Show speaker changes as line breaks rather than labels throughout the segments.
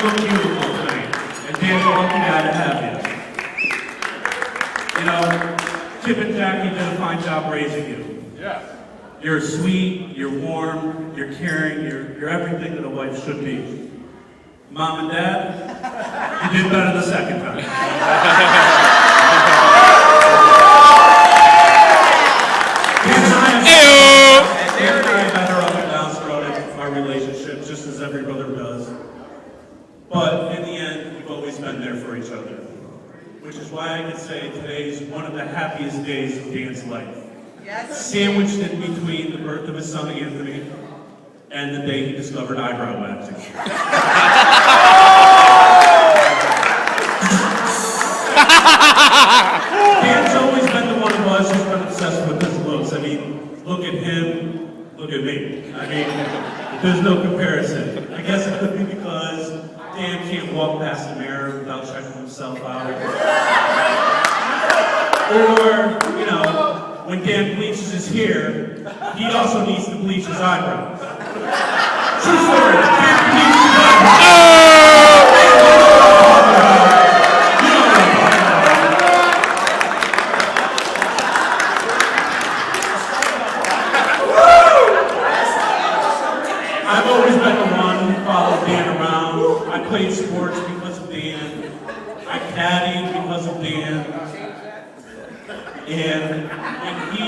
look beautiful tonight. And Dan's a lucky guy to have you. You know, Chip and Jackie did a fine job raising you.
Yeah.
You're sweet, you're warm, you're caring, you're everything that a wife should be. Mom and Dad, you did better the second time. Dan and I have had our ups and downs throughout our relationship, just as every brother does. But in the end, we've always been there for each other. Which is why I can say today is one of the happiest days of Dan's life.
Yes.
Sandwiched in between the birth of his son Anthony and the day he discovered eyebrow waxing. Dan's always been the one of us who's been obsessed with his looks. I mean, look at him, look at me. I mean, there's no comparison. I guess it could be because Dan can't walk past the mirror without checking himself out. Or, you know, when Dan bleaches his hair, he also needs to bleach his eyebrows. True story. Dan bleaches his eyebrows. I've always been the one who followed Dan around. I played sports because of Dan. I caddied because of Dan. And when he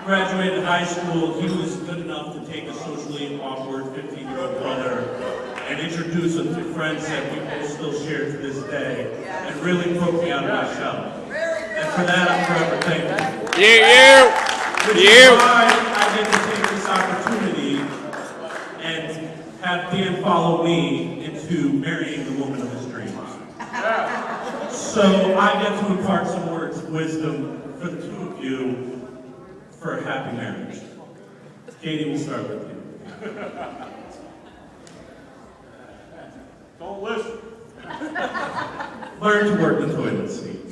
graduated high school, he was good enough to take a socially awkward 15-year-old brother and introduce him to friends that we both still share to this day, and really broke me out of my shell. And for that, I'm forever thankful. Which is why I get to take this opportunity and have Dan follow me into marrying the woman of his dreams. So I get to impart some words of wisdom for the two of you for a happy marriage. Katie, we'll start with you.
Don't listen.
Learn to work the toilet seat.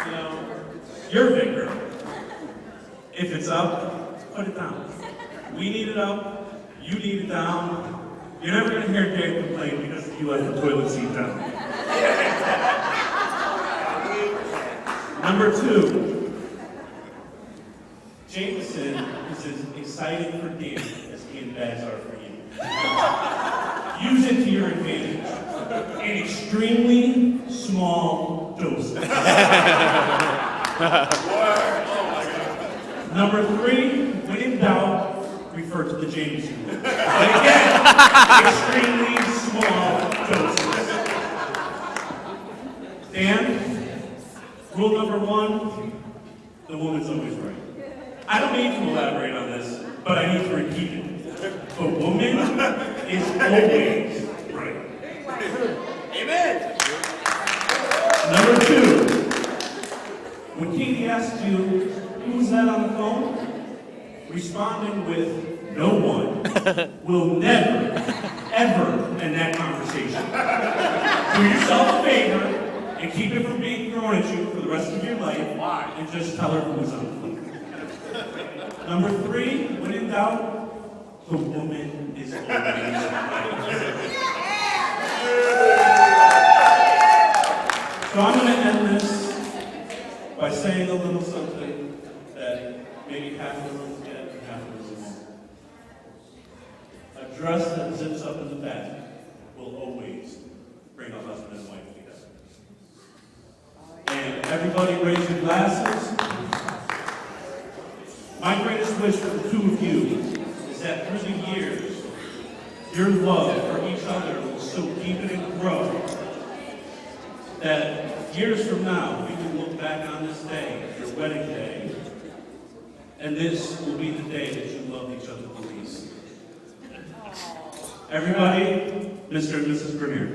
You know, your finger. If it's up, put it down. We need it up, you need it down. You're never going to hear Dan complain because you left the toilet seat down. Number 2, Jameson is as exciting for Dan as can bags are for you. Use it to your advantage in extremely small doses. Number 3, when in doubt, refer to the Jameson. But again, extremely small doses. Dan? Rule number 1, the woman's always right. I don't need to elaborate on this, but I need to repeat it. The woman is always right.
Amen.
Number 2, when Katie asks you, who's that on the phone? Responding with, no one, will never, ever end that conversation. Do yourself a favor and keep it from being thrown at you for the rest of your life, and just tell her who's on the phone. Number 3, when in doubt, the woman is always right. So I'm going to end this by saying a little something that maybe half of us get and half of us won't. A dress that zips up in the back will always bring a husband and wife together. And everybody raise your glasses. My greatest wish for the two of you is that through the years, your love for each other will so deepen and grow that years from now, we can look back on this day, your wedding day, and this will be the day that you love each other the least. Everybody, Mr. and Mrs. Greeny.